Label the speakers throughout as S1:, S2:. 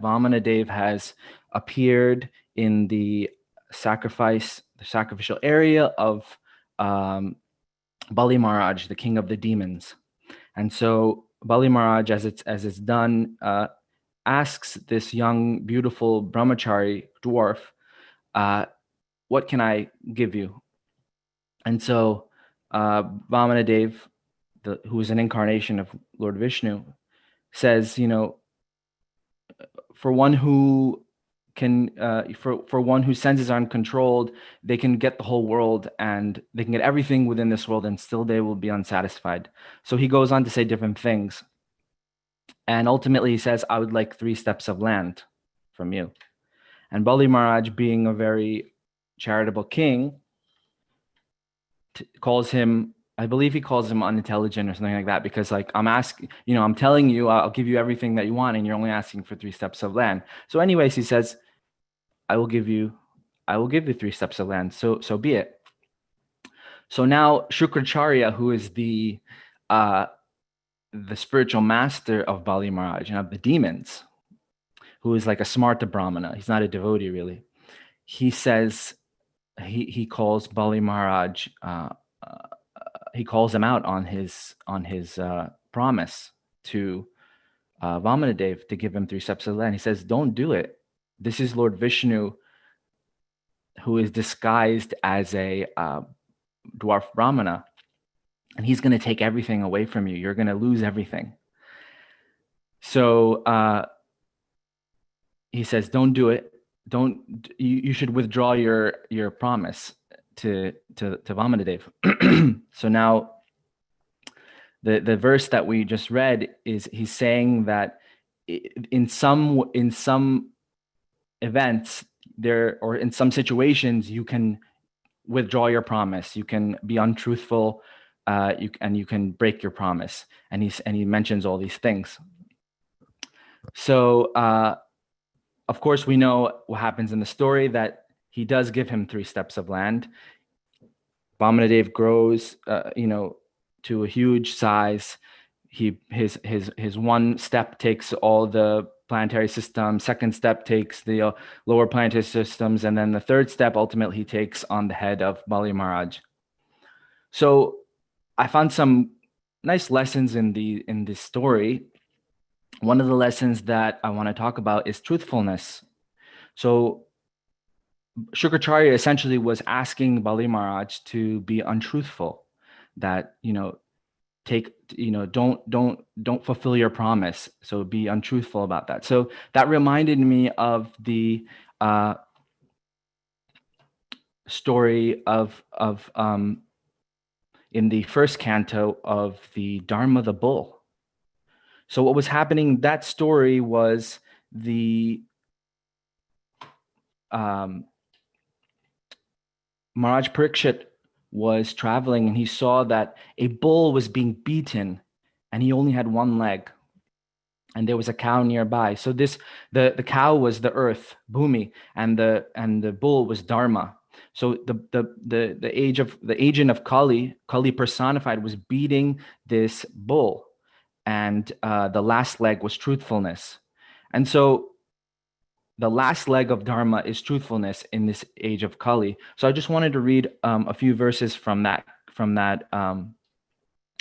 S1: Vamanadev has appeared in the sacrificial area of Bali Maharaj, the king of the demons. And so Bali Maharaj, as it's done, asks this young, beautiful brahmachari dwarf, what can I give you? And so Vamanadev, who is an incarnation of Lord Vishnu, says, for one who can, for one whose senses are uncontrolled, they can get the whole world and they can get everything within this world, and still they will be unsatisfied. So he goes on to say different things. And ultimately he says, I would like 3 steps of land from you. And Bali Maharaj, being a very charitable king, calls him, I believe he calls him unintelligent or something like that, because like, I'm telling you, I'll give you everything that you want, and you're only asking for 3 steps of land. So anyways, he says, I will give you 3 steps of land. So be it. So now Shukracharya, who is the spiritual master of Bali Maharaj and of the demons, who is like a smarta brahmana, he's not a devotee really. He says, he calls Bali Maharaj, he calls him out on his promise to Vamanadev to give him 3 steps of land. He says, don't do it. This is Lord Vishnu, who is disguised as a dwarf brahmana, and he's going to take everything away from you. You're going to lose everything. So he says, don't do it. You should withdraw your promise to Vamanadev. So now the verse that we just read is, he's saying that in some events there, or in some situations, you can withdraw your promise, you can be untruthful, you can break your promise, and he mentions all these things. So of course we know what happens in the story, that he does give him 3 steps of land. Vamanadev grows to a huge size. His 1 step takes all the planetary systems, 2nd step takes the lower planetary systems, and then the 3rd step ultimately he takes on the head of Bali Maharaj. So I found some nice lessons in this story. One of the lessons that I want to talk about is truthfulness. So Shukracharya essentially was asking Bali Maharaj to be untruthful, that don't fulfill your promise, so be untruthful about that. So that reminded me of the story of in the 1st canto of the Dharma the Bull. So what was happening in that story was the Maharaj Parikshit was traveling, and he saw that a bull was being beaten, and he only had 1 leg, and there was a cow nearby. So the cow was the earth, Bhumi, and the bull was Dharma. So the agent of Kali personified, was beating this bull, and the last leg was truthfulness. And so the last leg of Dharma is truthfulness in this age of Kali. So I just wanted to read a few verses from that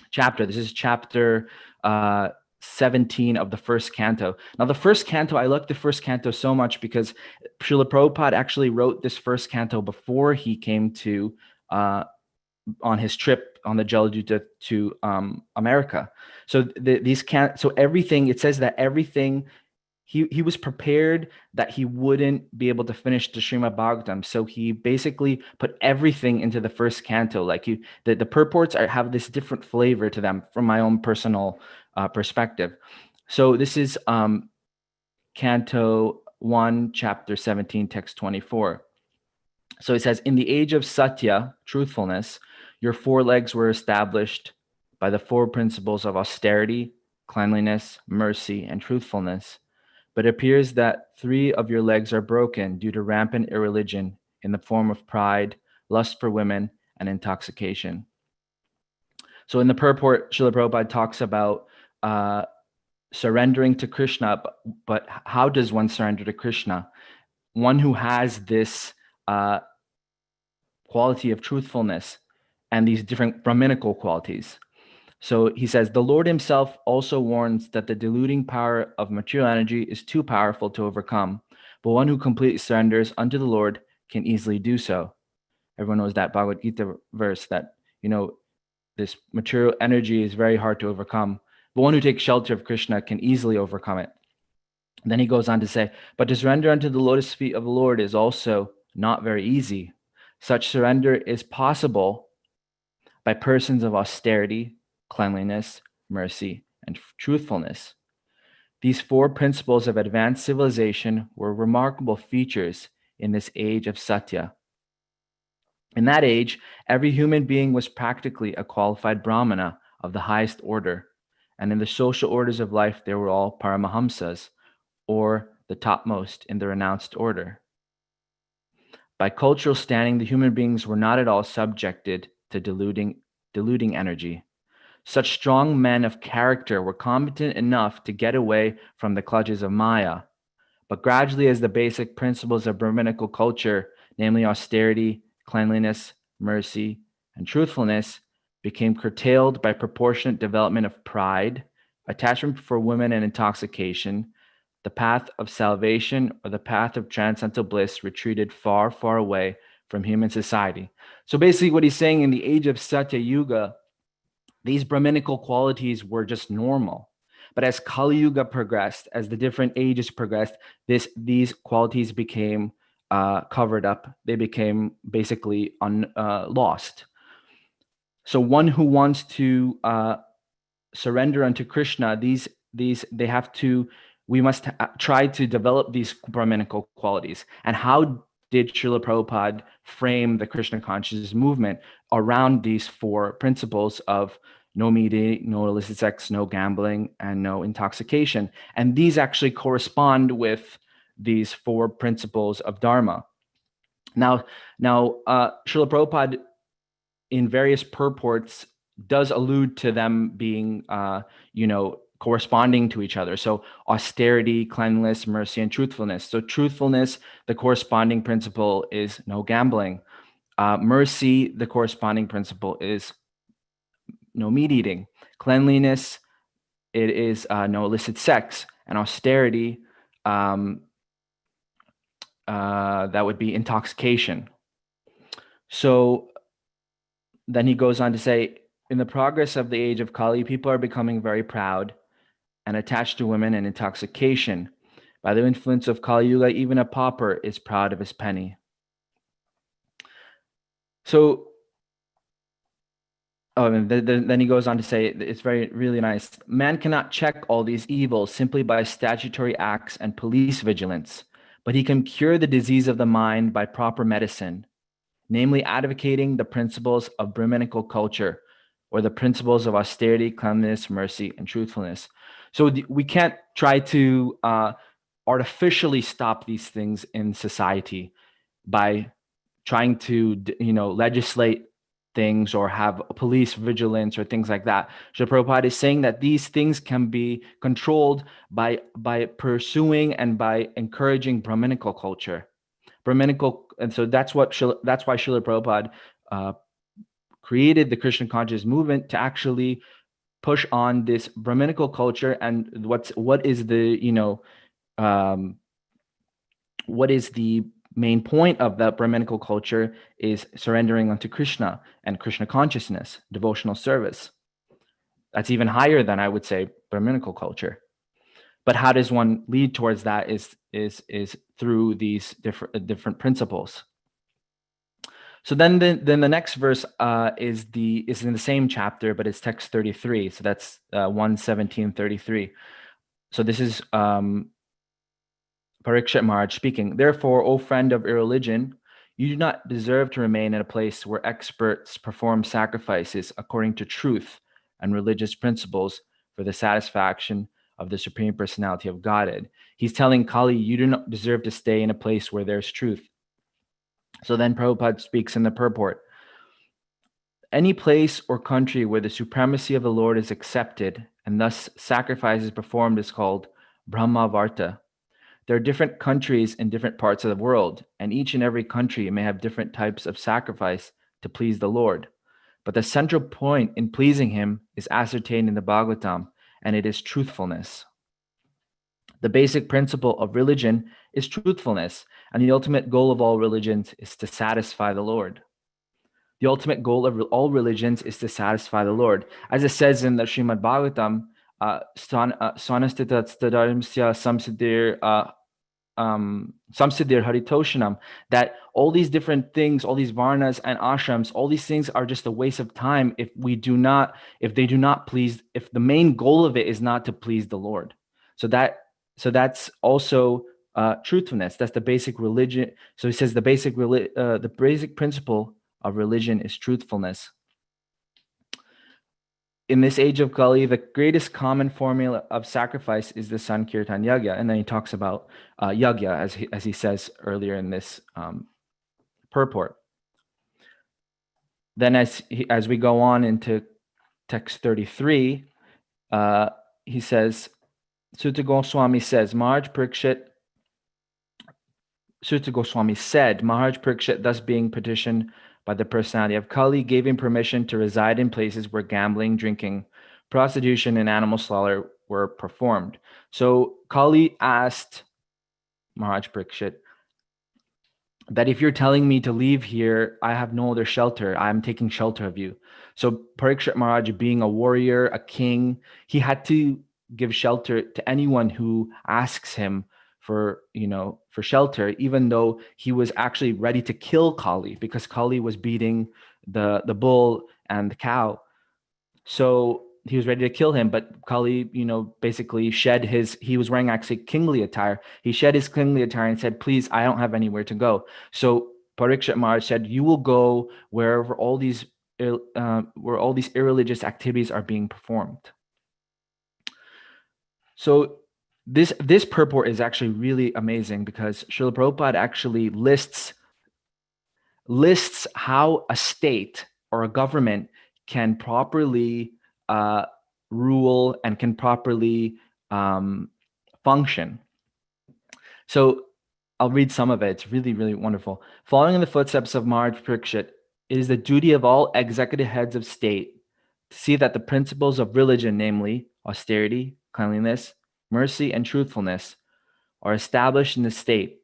S1: chapter. This is chapter 17 of the 1st canto. Now, the 1st canto, I like the 1st canto so much because Srila Prabhupada actually wrote this 1st canto before he came to on his trip on the Jaladuta to America. So so everything, it says that everything, he was prepared that he wouldn't be able to finish the Srimad Bhagavatam. So he basically put everything into the 1st canto. Like the purports have this different flavor to them from my own personal perspective. So this is Canto 1, Chapter 17, Text 24. So it says, in the age of Satya, truthfulness, your 4 legs were established by the 4 principles of austerity, cleanliness, mercy, and truthfulness. But it appears that 3 of your legs are broken due to rampant irreligion in the form of pride, lust for women, and intoxication. So in the purport, Srila Prabhupada talks about surrendering to Krishna. But how does one surrender to Krishna? One who has this quality of truthfulness and these different Brahminical qualities. So he says, the Lord himself also warns that the deluding power of material energy is too powerful to overcome, but one who completely surrenders unto the Lord can easily do so. Everyone knows that Bhagavad Gita verse that, this material energy is very hard to overcome, but one who takes shelter of Krishna can easily overcome it. And then he goes on to say, but to surrender unto the lotus feet of the Lord is also not very easy. Such surrender is possible by persons of austerity, cleanliness, mercy, and truthfulness. These four principles of advanced civilization were remarkable features in this age of Satya. In that age, every human being was practically a qualified Brahmana of the highest order, and in the social orders of life, they were all Paramahamsas, or the topmost in the renounced order. By cultural standing, the human beings were not at all subjected to deluding energy. Such strong men of character were competent enough to get away from the clutches of Maya. But gradually, as the basic principles of Brahminical culture, namely austerity, cleanliness, mercy, and truthfulness, became curtailed by proportionate development of pride, attachment for women and intoxication, the path of salvation or the path of transcendental bliss retreated far, far away from human society. So basically what he's saying, in the age of Satya Yuga, these Brahminical qualities were just normal. But as Kali Yuga progressed, as the different ages progressed, these qualities became covered up. They became basically lost. So one who wants to surrender unto Krishna, we must try to develop these Brahminical qualities. And how did Srila Prabhupada frame the Krishna consciousness movement around these four principles of no meat, no illicit sex, no gambling, and no intoxication? And these actually correspond with these four principles of Dharma. Now, Srila Prabhupada, in various purports, does allude to them being, corresponding to each other. So austerity, cleanliness, mercy, and truthfulness. So truthfulness, the corresponding principle is no gambling. Mercy, the corresponding principle is no meat eating. Cleanliness, it is no illicit sex. And austerity, that would be intoxication. So then he goes on to say, in the progress of the age of Kali, people are becoming very proud and attached to women and intoxication. By the influence of Kali Yuga, even a pauper is proud of his penny. So, then he goes on to say, it's really nice. Man cannot check all these evils simply by statutory acts and police vigilance, but he can cure the disease of the mind by proper medicine, namely advocating the principles of Brahminical culture, or the principles of austerity, cleanliness, mercy, and truthfulness. So we can't try to artificially stop these things in society by trying to, legislate things or have police vigilance or things like that. So Prabhupada is saying that these things can be controlled by pursuing and by encouraging Brahminical culture. And so that's why Srila Prabhupada created the Krishna conscious movement, to actually push on this Brahminical culture. And what is the main point of the Brahminical culture is surrendering unto Krishna and Krishna consciousness, devotional service. That's even higher than, I would say, Brahminical culture. But how does one lead towards that is through these different principles. So then the next verse is in the same chapter, but it's text 33. So that's 1:17:33. So this is Parikshit Maharaj speaking. Therefore, O friend of irreligion, you do not deserve to remain in a place where experts perform sacrifices according to truth and religious principles for the satisfaction of the Supreme Personality of Godhead. He's telling Kali, you do not deserve to stay in a place where there's truth. So then Prabhupada speaks in the purport. Any place or country where the supremacy of the Lord is accepted and thus sacrifice is performed is called Brahmavarta. There are different countries in different parts of the world, and each and every country may have different types of sacrifice to please the Lord. But the central point in pleasing him is ascertained in the Bhagavatam, and it is truthfulness. The basic principle of religion is truthfulness, and the ultimate goal of all religions is to satisfy the Lord. The ultimate goal of all religions is to satisfy the Lord. As it says in the Srimad Bhagavatam, Swanastitatsadarimsya samsiddhir samsiddhir haritoshanam, that all these different things, all these varnas and ashrams, all these things are just a waste of time if they do not please, if the main goal of it is not to please the Lord. So that's also truthfulness. That's the basic religion. So he says the basic principle of religion is truthfulness. In this age of Kali, the greatest common formula of sacrifice is the Sankirtan Yagya. And then he talks about Yagya, as he says earlier in this purport. Then as we go on into text 33, he says, Sutta Goswami says, Maharaj Parikshit, Sutta Goswami said, Maharaj Parikshit, thus being petitioned by the personality of Kali, gave him permission to reside in places where gambling, drinking, prostitution, and animal slaughter were performed. So Kali asked Maharaj Parikshit that if you're telling me to leave here, I have no other shelter. I'm taking shelter of you. So Parikshit Maharaj, being a warrior, a king, he had to give shelter to anyone who asks him for shelter, even though he was actually ready to kill Kali because Kali was beating the bull and the cow. So he was ready to kill him, but Kali, basically he was wearing actually kingly attire. He shed his kingly attire and said, please, I don't have anywhere to go. So Parikshit Maharaj said, you will go wherever all these irreligious activities are being performed. So this purport is actually really amazing because Srila Prabhupada actually lists how a state or a government can properly rule and can properly function. So I'll read some of it. It's really, really wonderful. Following in the footsteps of Maharaj Parikshit, it is the duty of all executive heads of state to see that the principles of religion, namely austerity, cleanliness, mercy, and truthfulness, are established in the state,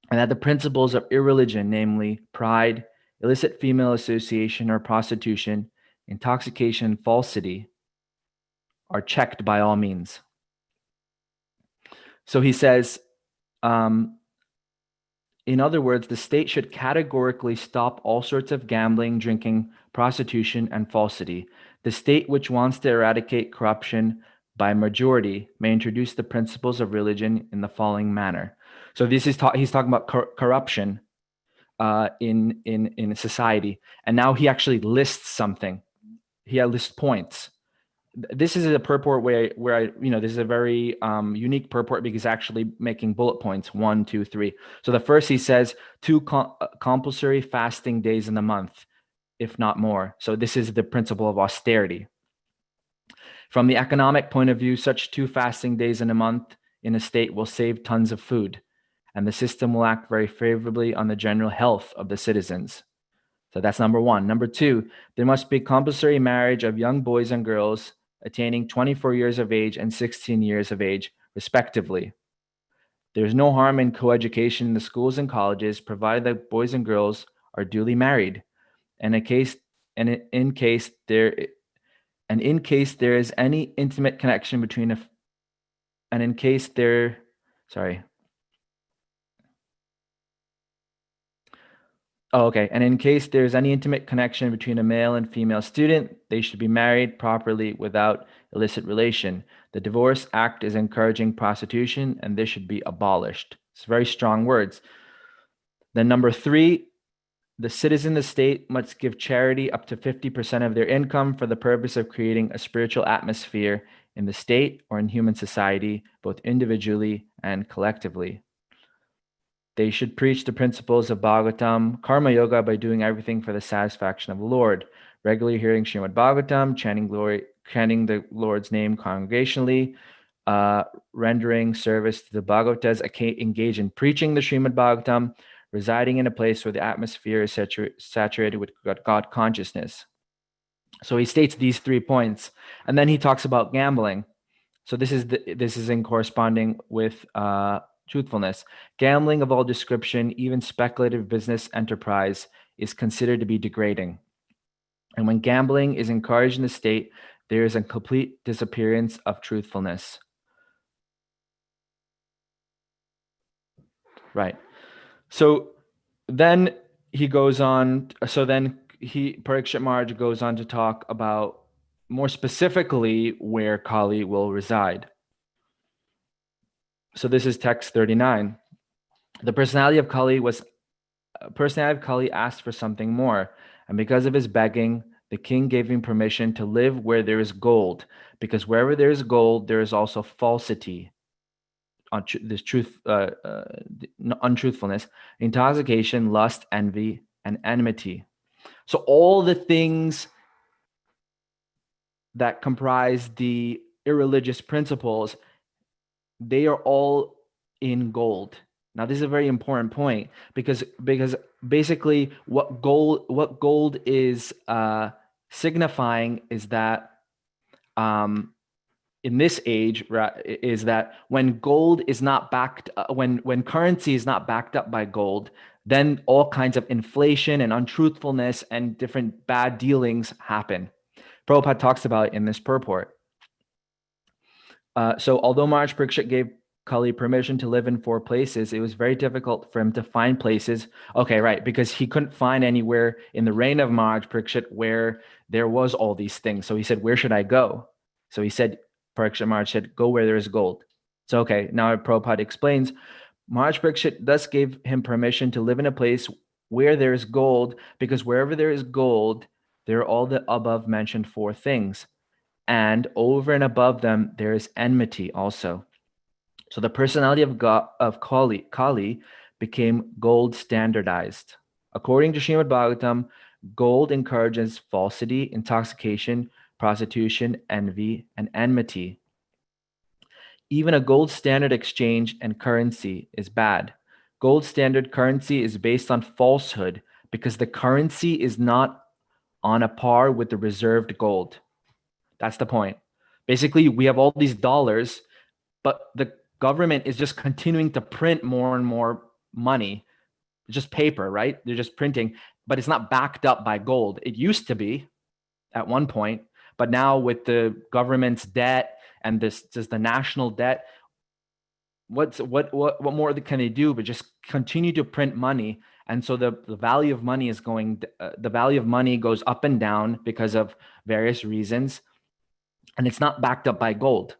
S1: and that the principles of irreligion, namely pride, illicit female association or prostitution, intoxication, and falsity, are checked by all means. So he says, in other words, the state should categorically stop all sorts of gambling, drinking, prostitution, and falsity. The state which wants to eradicate corruption by majority may introduce the principles of religion in the following manner. So he's talking about corruption in society, and now he actually lists something. He lists points. This is a purport where this is a very unique purport because it's actually making bullet points 1, 2, 3. So the first, he says 2 compulsory fasting days in the month, if not more. So this is the principle of austerity. From the economic point of view, such 2 fasting days in a month in a state will save tons of food, and the system will act very favorably on the general health of the citizens. So that's number 1. Number 2, there must be compulsory marriage of young boys and girls attaining 24 years of age and 16 years of age, respectively. There's no harm in coeducation in the schools and colleges, provided that boys and girls are duly married. And in case there is any intimate connection between and in case there is any intimate connection between a male and female student, they should be married properly without illicit relation. The Divorce Act is encouraging prostitution, and this should be abolished. It's very strong words. Then number 3, the citizen of the state must give charity up to 50% of their income for the purpose of creating a spiritual atmosphere in the state or in human society, both individually and collectively. They should preach the principles of Bhagavatam, Karma Yoga by doing everything for the satisfaction of the Lord, regularly hearing Srimad Bhagavatam, chanting the Lord's name congregationally, rendering service to the Bhagavatas, engage in preaching the Srimad Bhagavatam, residing in a place where the atmosphere is saturated with God consciousness. So he states these 3 points, and then he talks about gambling. So this is in corresponding with truthfulness. Gambling of all description, even speculative business enterprise, is considered to be degrading. And when gambling is encouraged in the state, there is a complete disappearance of truthfulness. Right. So then he goes on. So then Parikshit Maharaj goes on to talk about more specifically where Kali will reside. So this is text 39. The personality of Kali asked for something more, and because of his begging, the king gave him permission to live where there is gold, because wherever there is gold, there is also falsity, untruthfulness, intoxication, lust, envy, and enmity. So all the things that comprise the irreligious principles, they are all in gold. Now, this is a very important point because basically what gold is signifying is that in this age is that when gold is not backed, when currency is not backed up by gold, then all kinds of inflation and untruthfulness and different bad dealings happen. Prabhupada talks about it in this purport. So although Maharaj Parikshit gave Kali permission to live in 4 places, it was very difficult for him to find places. Okay, right, because he couldn't find anywhere in the reign of Maharaj Parikshit where there was all these things. So he said, where should I go? So he said, Parikshit Maharaj said, go where there is gold. So, okay, now Prabhupada explains, Maharaj Parikshit thus gave him permission to live in a place where there is gold, because wherever there is gold, there are all the above mentioned 4 things. And over and above them, there is enmity also. So the personality of Kali became gold standardized. According to Srimad Bhagavatam, gold encourages falsity, intoxication, prostitution, envy, and enmity. Even a gold standard exchange and currency is bad. Gold standard currency is based on falsehood because the currency is not on a par with the reserved gold. That's the point. Basically, we have all these dollars, but the government is just continuing to print more and more money. It's just paper, right? They're just printing, but it's not backed up by gold. It used to be at one point, but now with the government's debt and just the national debt, what more can they do but just continue to print money? And so the value of money is the value of money goes up and down because of various reasons, and it's not backed up by gold.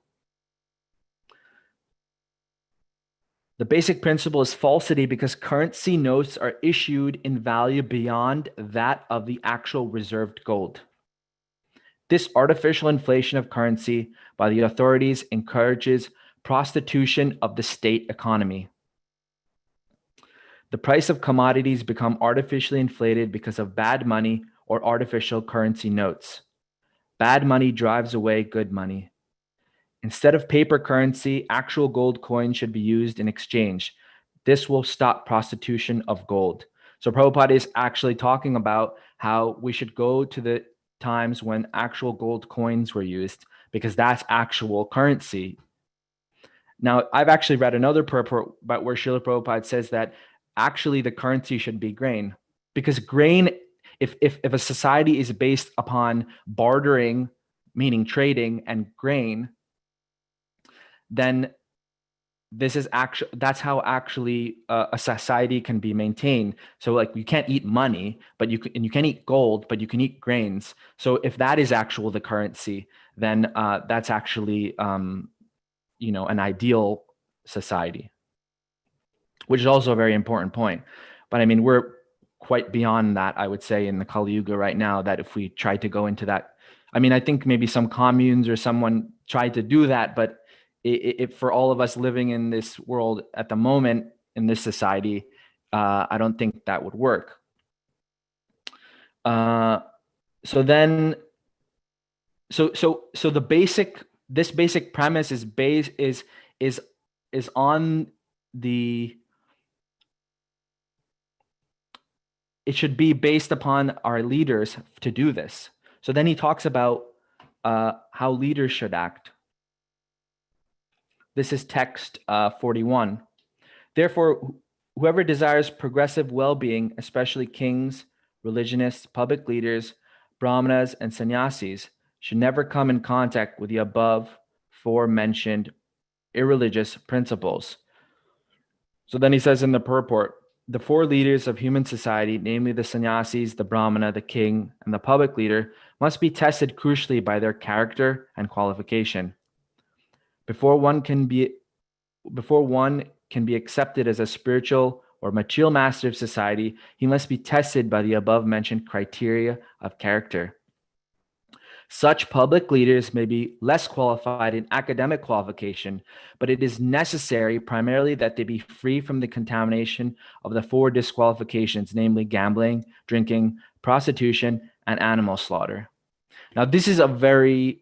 S1: The basic principle is falsity because currency notes are issued in value beyond that of the actual reserved gold. This artificial inflation of currency by the authorities encourages prostitution of the state economy. The price of commodities become artificially inflated because of bad money or artificial currency notes. Bad money drives away good money. Instead of paper currency, actual gold coins should be used in exchange. This will stop prostitution of gold. So Prabhupada is actually talking about how we should go to the times when actual gold coins were used because that's actual currency. Now, I've actually read another purport about where Srila Prabhupada says that actually the currency should be grain, because grain, if a society is based upon bartering, meaning trading, and grain, then that's how actually a society can be maintained. So like you can't eat money, but you can't eat gold, but you can eat grains. So if that is the currency, then that's actually an ideal society, which is also a very important point. But I mean, we're quite beyond that, I would say, in the Kali Yuga right now, that if we try to go into that, I mean, I think maybe some communes or someone tried to do that, but for all of us living in this world at the moment, in this society, I don't think that would work. So this basic premise is on the, it should be based upon our leaders to do this. So then he talks about how leaders should act. This is text 41. Therefore, whoever desires progressive well-being, especially kings, religionists, public leaders, brahmanas, and sannyasis, should never come in contact with the above forementioned irreligious principles. So then he says in the purport, the four leaders of human society, namely the sannyasis, the brahmana, the king, and the public leader, must be tested crucially by their character and qualification. Before one can be accepted as a spiritual or material master of society, he must be tested by the above-mentioned criteria of character. Such public leaders may be less qualified in academic qualification, but it is necessary primarily that they be free from the contamination of the four disqualifications, namely gambling, drinking, prostitution, and animal slaughter. Now, this is a very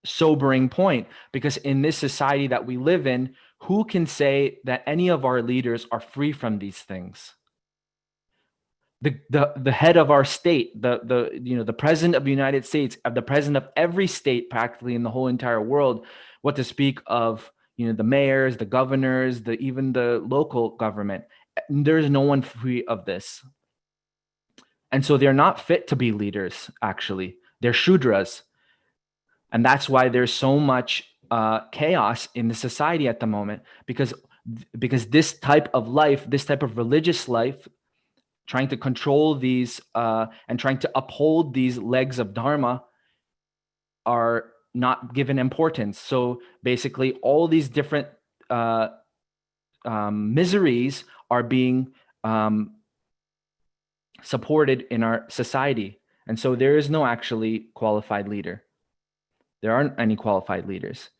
S1: sobering point, because in this society that we live in, who can say that any of our leaders are free from these things? The head of our state, the president of the United States, the president of every state practically in the whole entire world, what to speak of, the mayors, the governors, even the local government. There's no one free of this. And so they're not fit to be leaders, actually. They're Shudras. And that's why there's so much chaos in the society at the moment, because this type of life, this type of religious life, trying to control these and trying to uphold these legs of Dharma, are not given importance. So basically, all these different miseries are being supported in our society. And so there is no actually qualified leader. There aren't any qualified leaders.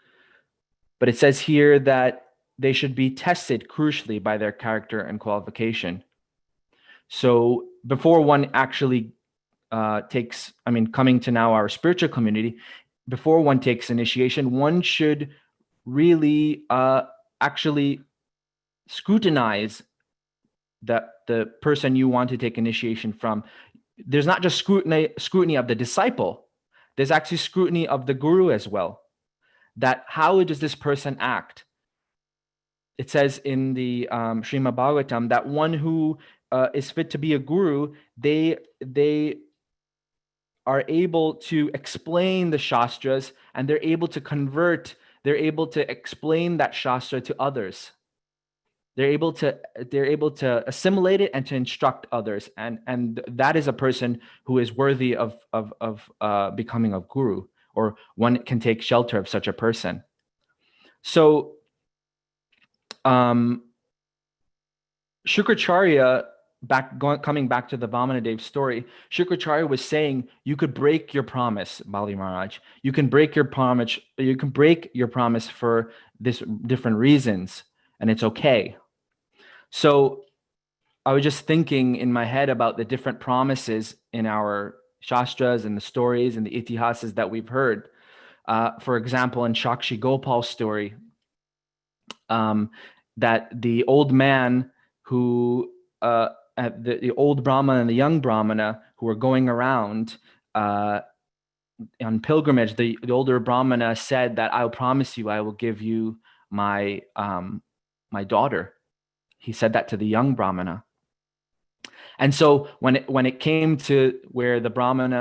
S1: But it says here that they should be tested crucially by their character and qualification. So before one actually coming to now our spiritual community, before one takes initiation, one should really actually scrutinize the person you want to take initiation from. There's not just scrutiny of the disciple. There's actually scrutiny of the guru as well. That how does this person act? It says in the Srimad Bhagavatam that one who is fit to be a guru, they are able to explain the shastras, and they're able to explain that shastra to others. They're able to assimilate it and to instruct others, and that is a person who is worthy of becoming a guru, or one can take shelter of such a person. So Shukracharya, coming back to the Vamanadev story, Shukracharya was saying you could break your promise, Bali Maharaj. You can break your promise. You can break your promise for this different reasons, and it's okay. So I was just thinking in my head about the different promises in our shastras and the stories and the itihasas that we've heard. For example, in Shakshi Gopal's story, that the old man who the old Brahmana and the young Brahmana who were going around on pilgrimage, the older Brahmana said that I will promise you, I will give you my my daughter. He said that to the young Brahmana. And so when it came to where the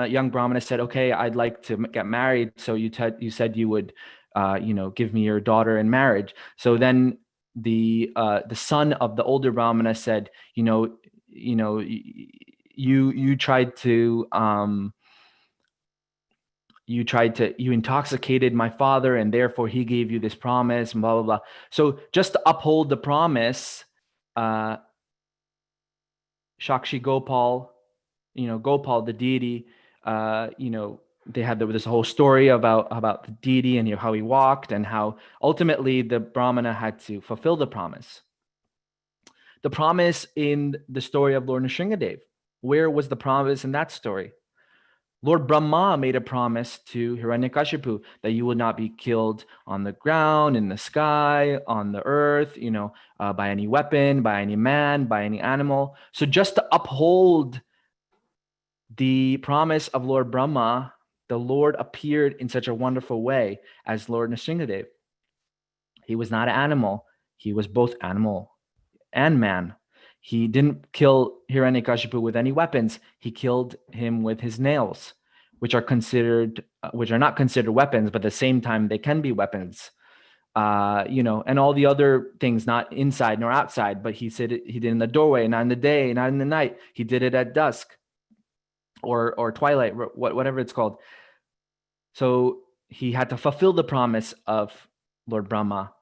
S1: young Brahmana said, okay, I'd like to get married. So you said you would, give me your daughter in marriage. So then the son of the older Brahmana said, you intoxicated my father, and therefore he gave you this promise, and blah, blah, blah. So just to uphold the promise, Shakshi Gopal, Gopal, the deity, there was this whole story about the deity and how he walked, and how ultimately the Brahmana had to fulfill the promise. The promise in the story of Lord Nrsingadev. Where was the promise in that story? Lord Brahma made a promise to Hiranyakashipu that you will not be killed on the ground, in the sky, on the earth, by any weapon, by any man, by any animal. So just to uphold the promise of Lord Brahma, the Lord appeared in such a wonderful way as Lord Nrsingadev. He was not an animal. He was both animal and man. He didn't kill Hiranyakashipu with any weapons. He killed him with his nails, which are not considered weapons, but at the same time they can be weapons. And all the other things, not inside nor outside, but he said he did in the doorway, not in the day, not in the night. He did it at dusk or twilight, whatever it's called. So he had to fulfill the promise of Lord Brahma.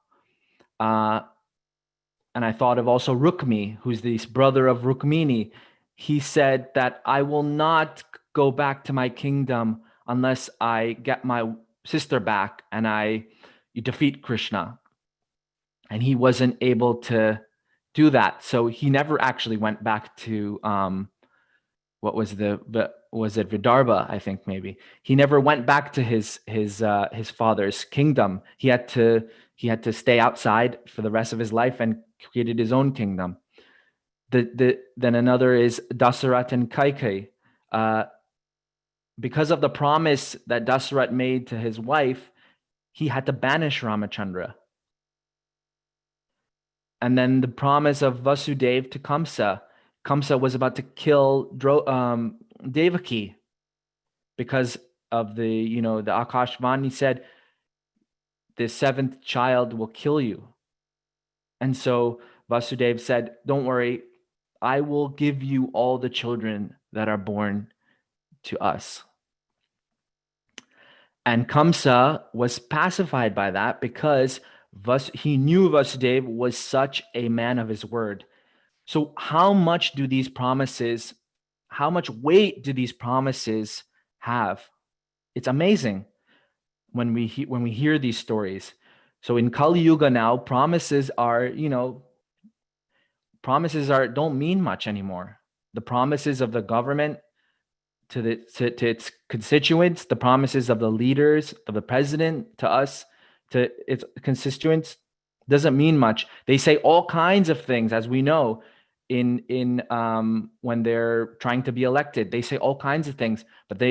S1: And I thought of also Rukmi, who's this brother of Rukmini. He said that I will not go back to my kingdom unless I get my sister back and you defeat Krishna. And he wasn't able to do that. So he never actually went back to, was it Vidarbha? I think maybe. He never went back to his father's kingdom. He had to stay outside for the rest of his life and created his own kingdom. Then another is Dasarat and Kaikai. Because of the promise that Dasarat made to his wife, he had to banish Ramachandra. And then the promise of Vasudev to Kamsa. Kamsa was about to kill Devaki because of the Akashvani said, the seventh child will kill you. And so Vasudev said, don't worry, I will give you all the children that are born to us. And Kamsa was pacified by that because he knew Vasudev was such a man of his word. So how much weight do these promises have? It's amazing when we hear these stories. So in Kali Yuga now, promises don't mean much anymore. The promises of the government to its constituents, the promises of the leaders, of the president to us, to its constituents, doesn't mean much. They say all kinds of things, as we know, in when they're trying to be elected. They say all kinds of things, but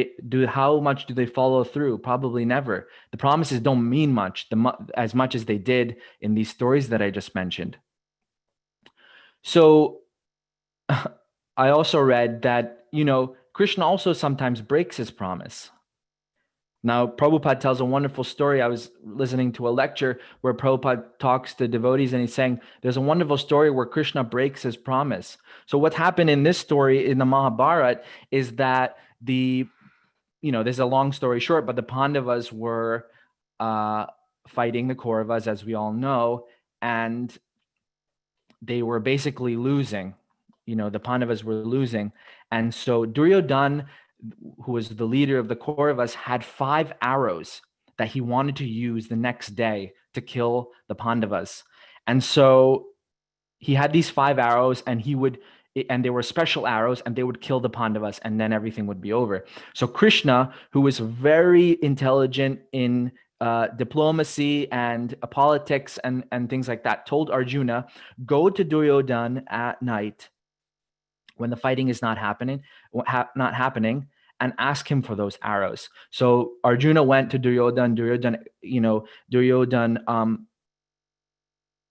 S1: how much do they follow through? Probably never. The promises don't mean much, as much as they did in these stories that I just mentioned. So I also read that, Krishna also sometimes breaks his promise. Now, Prabhupada tells a wonderful story. I was listening to a lecture where Prabhupada talks to devotees and he's saying there's a wonderful story where Krishna breaks his promise. So what happened in this story in the Mahabharata is that this is a long story short, but the Pandavas were fighting the Kauravas, as we all know, and they were basically losing. The Pandavas were losing. And so Duryodhana, who was the leader of the Kauravas, had 5 arrows that he wanted to use the next day to kill the Pandavas. And so he had these 5 arrows and they were special arrows and they would kill the Pandavas and then everything would be over. So Krishna, who was very intelligent in diplomacy and politics and things like that, told Arjuna, go to Duryodhana at night when the fighting is not happening, and ask him for those arrows. So Arjuna went to Duryodhana. Duryodhana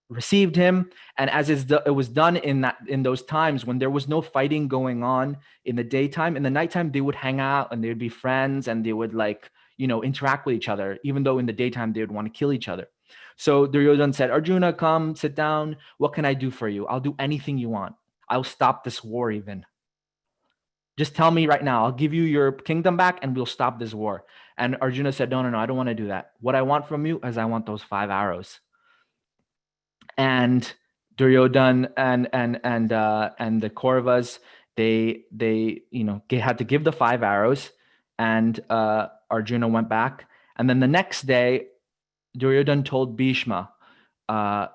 S1: received him, and as it was done in those times when there was no fighting going on in the daytime, in the nighttime they would hang out and they would be friends and they would interact with each other, even though in the daytime they would want to kill each other. So Duryodhana said, Arjuna, come, sit down. What can I do for you? I'll do anything you want. I'll stop this war even. Just tell me right now. I'll give you your kingdom back and we'll stop this war. And Arjuna said, no, I don't want to do that. What I want from you is I want those 5 arrows. And Duryodhana and the Kauravas, they had to give the 5 arrows, and Arjuna went back. And then the next day, Duryodhana told Bhishma,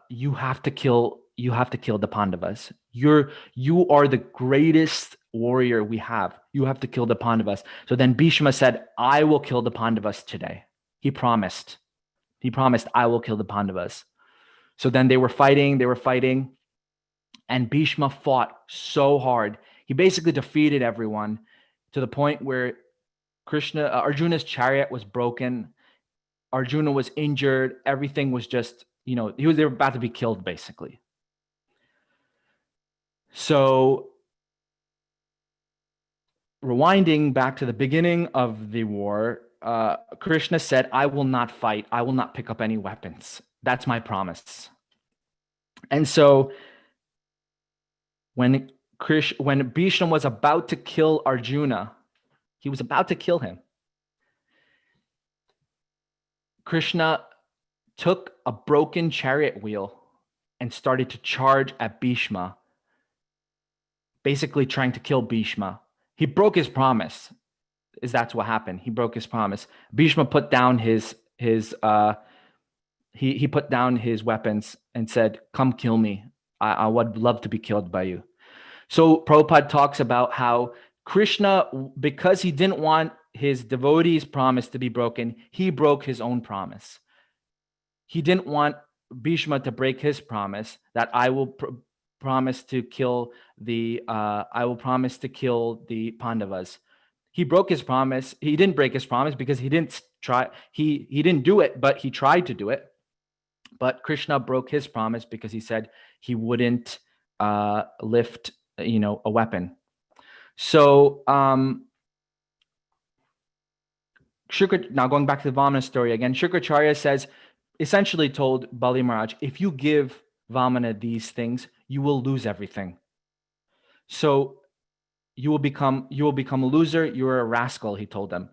S1: you have to kill you have to kill the Pandavas. You are the greatest warrior we have. You have to kill the Pandavas. So then Bhishma said, I will kill the Pandavas today. He promised, I will kill the Pandavas. So then they were fighting, and Bhishma fought so hard. He basically defeated everyone to the point where Arjuna's chariot was broken. Arjuna was injured. Everything was just, they were about to be killed, basically. So rewinding back to the beginning of the war, Krishna said, I will not fight. I will not pick up any weapons. That's my promise. And so when Bhishma was about to kill Arjuna, he was about to kill him, Krishna took a broken chariot wheel and started to charge at Bhishma, basically trying to kill Bhishma. He broke his promise. That's what happened. He broke his promise. Bhishma put down his put down his weapons and said, come kill me. I would love to be killed by you. So Prabhupada talks about how Krishna, because he didn't want his devotees' promise to be broken, he broke his own promise. He didn't want Bhishma to break his promise that I will promise to kill the Pandavas. He broke his promise. He didn't break his promise because he didn't try. He didn't do it, but he tried to do it. But Krishna broke his promise because he said he wouldn't lift, a weapon. So now going back to the Vamana story again, Shukracharya essentially told Bali Maharaj, if you give Vamana these things, you will lose everything. So you will become a loser. You're a rascal, he told them.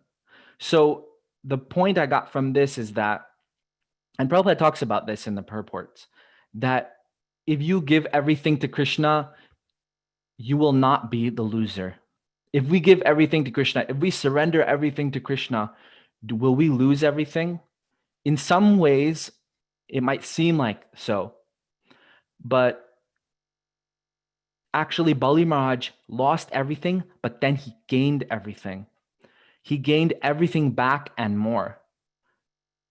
S1: So the point I got from this is that, and Prabhupada talks about this in the purports, that if you give everything to Krishna, you will not be the loser. If we give everything to Krishna, if we surrender everything to Krishna, will we lose everything? In some ways, it might seem like so, but actually Bali Maharaj lost everything, but then he gained everything. He gained everything back and more.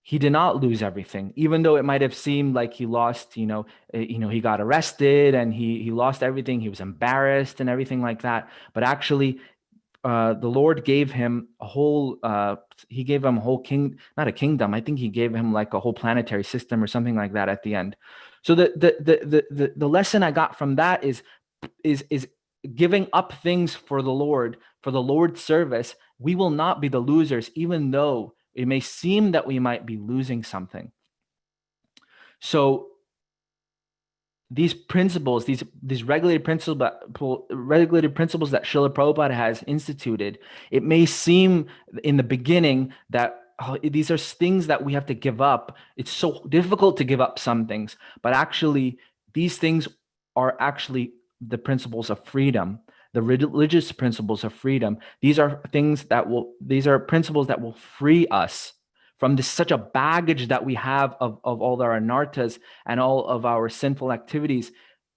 S1: He did not lose everything, even though it might have seemed like he lost, he got arrested and he lost everything. He was embarrassed and everything like that. But actually, the Lord gave him a whole, not a kingdom. I think he gave him like a whole planetary system or something like that at the end. So the lesson I got from that is giving up things for the Lord's service. We will not be the losers, even though it may seem that we might be losing something. So these principles, these regulated principles that Srila Prabhupada has instituted, it may seem in the beginning that these are things that we have to give up. It's so difficult to give up some things, but actually these things are actually the principles of freedom, the religious principles of freedom. These are principles that will free us from such a baggage that we have of all our anarthas and all of our sinful activities.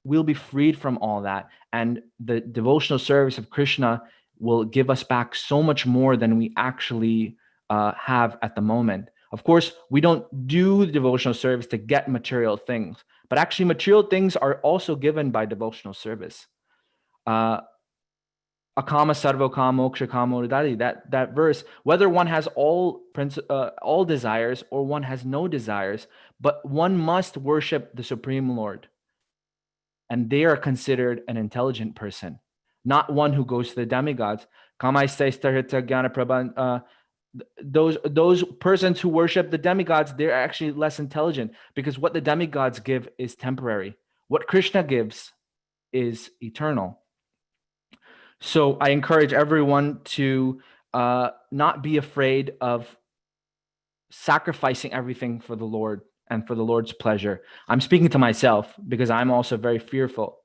S1: We'll be freed from all that. And the devotional service of Krishna will give us back so much more than we actually have at the moment. Of course, we don't do the devotional service to get material things, but actually material things are also given by devotional service. Akama sarvo kama moksha kama udari, that verse, whether one has all desires or one has no desires, but one must worship the Supreme Lord. And they are considered an intelligent person, not one who goes to the demigods. Those persons who worship the demigods, they're actually less intelligent, because what the demigods give is temporary. What Krishna gives is eternal. So I encourage everyone to not be afraid of sacrificing everything for the Lord and for the Lord's pleasure. I'm speaking to myself because I'm also very fearful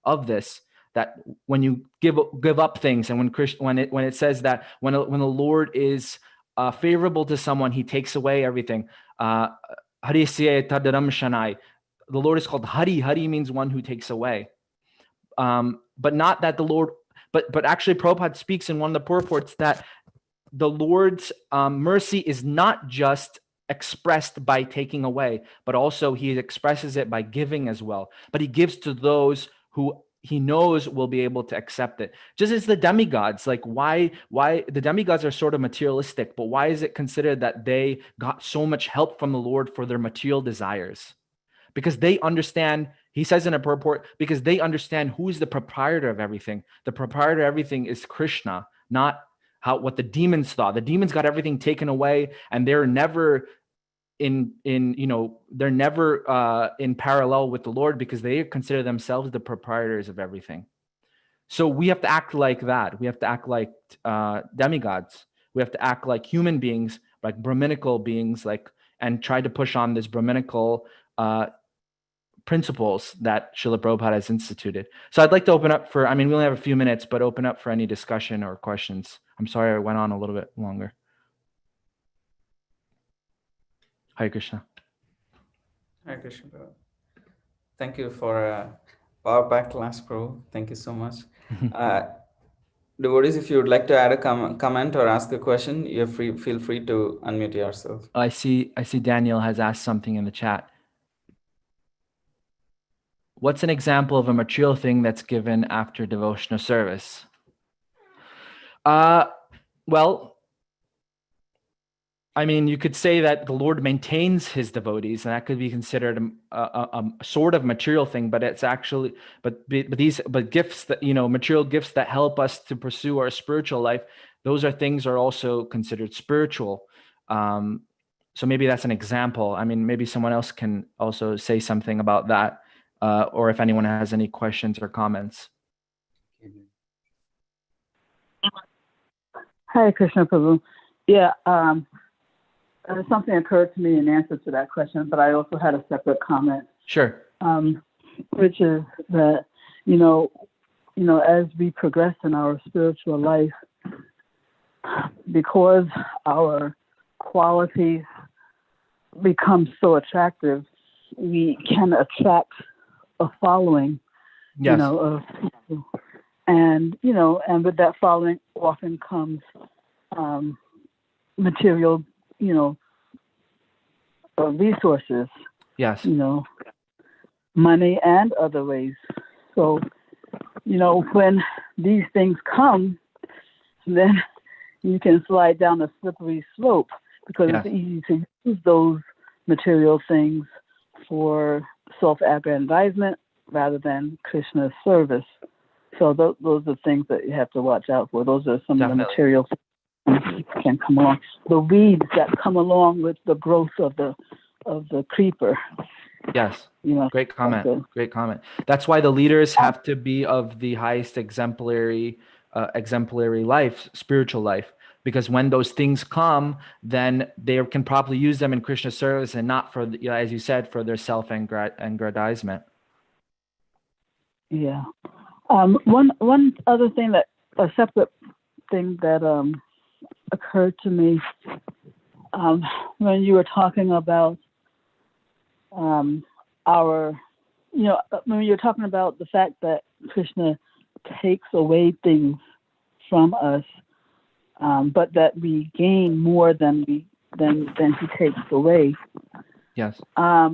S1: of this, that when you give up things, and when it says that when the Lord is favorable to someone, he takes away everything. the Lord is called Hari. Hari means one who takes away. But not that the Lord, but actually Prabhupada speaks in one of the purports that the Lord's mercy is not just expressed by taking away, but also he expresses it by giving as well. But he gives to those who he knows will be able to accept it. Just as the demigods, like why the demigods are sort of materialistic, but why is it considered that they got so much help from the Lord for their material desires? Because they understand, he says in a purport, because they understand who's the proprietor of everything. The proprietor of everything is Krishna, not what the demons thought. The demons got everything taken away, and they're never in parallel with the Lord, because they consider themselves the proprietors of everything. So we have to act like that. We have to act like demigods. We have to act like human beings, like Brahminical beings, and try to push on this Brahminical principles that Srila Prabhupada has instituted. So I'd like to open up for, we only have a few minutes, but open up for any discussion or questions. I'm sorry I went on a little bit longer. Hare Krishna.
S2: Hare Krishna, Prabhu. Thank you for power back class, Prabhu. Thank you so much. Devotees, if you would like to add a comment or ask a question, feel free to unmute yourself.
S1: I see Daniel has asked something in the chat. What's an example of a material thing that's given after devotional service? Well, you could say that the Lord maintains his devotees, and that could be considered a sort of material thing, but it's actually, but gifts that, material gifts that help us to pursue our spiritual life, those are also considered spiritual. So maybe that's an example. Maybe someone else can also say something about that, or if anyone has any questions or comments.
S3: Hi, Krishna Prabhu. Yeah, something occurred to me in answer to that question, but I also had a separate comment.
S1: Sure.
S3: Which is that, as we progress in our spiritual life, because our qualities become so attractive, we can attract a following,
S1: yes.
S3: Of people. And with that following often comes material, resources.
S1: Yes.
S3: Money and other ways. So, when these things come, then you can slide down a slippery slope, because
S1: yes.
S3: it's easy to use those material things for self-aggrandizement rather than Krishna's service. So those are things that you have to watch out for. Those are some
S1: Definitely.
S3: of the material things that can come along. The weeds that come along with the growth of the creeper.
S1: Yes. Great comment. Great comment. That's why the leaders have to be of the highest exemplary life, spiritual life, because when those things come, then they can properly use them in Krishna's service and not for, as you said, for their self-aggrandizement.
S3: Yeah. One other thing a separate thing that occurred to me when you were talking about when you're talking about the fact that Krishna takes away things from us, but that we gain more than he takes away.
S1: Yes.
S3: I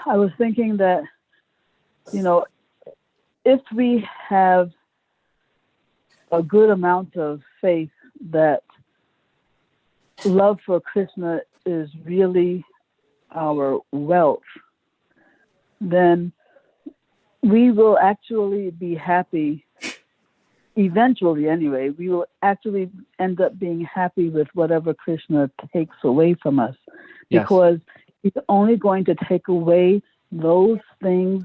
S3: was thinking that, if we have a good amount of faith that love for Krishna is really our wealth, then we will actually be happy. Eventually, anyway, we will actually end up being happy with whatever Krishna takes away from us, because he's only going to take away those things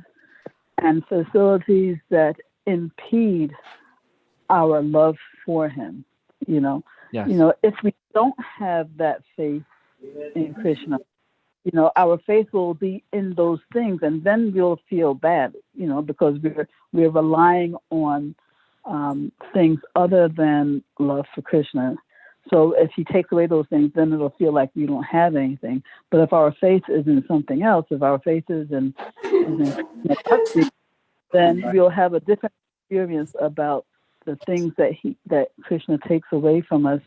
S3: and facilities that impede our love for him. If we don't have that faith in Krishna, our faith will be in those things, and then we'll feel bad, because we're relying on things other than love for Krishna. So if he takes away those things, then it'll feel like we don't have anything. But if our faith is in something else, if our faith is in Bhakti, then we'll have a different experience about the things that Krishna takes away from us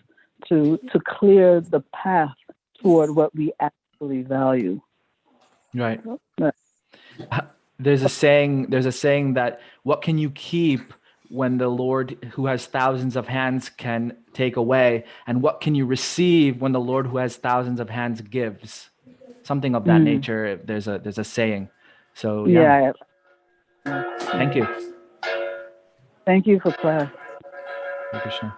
S3: to clear the path toward what we actually value.
S1: Right.
S3: Right.
S1: There's a saying that what can you keep when the Lord who has thousands of hands can take away, and what can you receive when the Lord who has thousands of hands gives? Something of that nature. There's a saying. So yeah. Thank you.
S3: Thank you for class.
S1: Hare Krishna.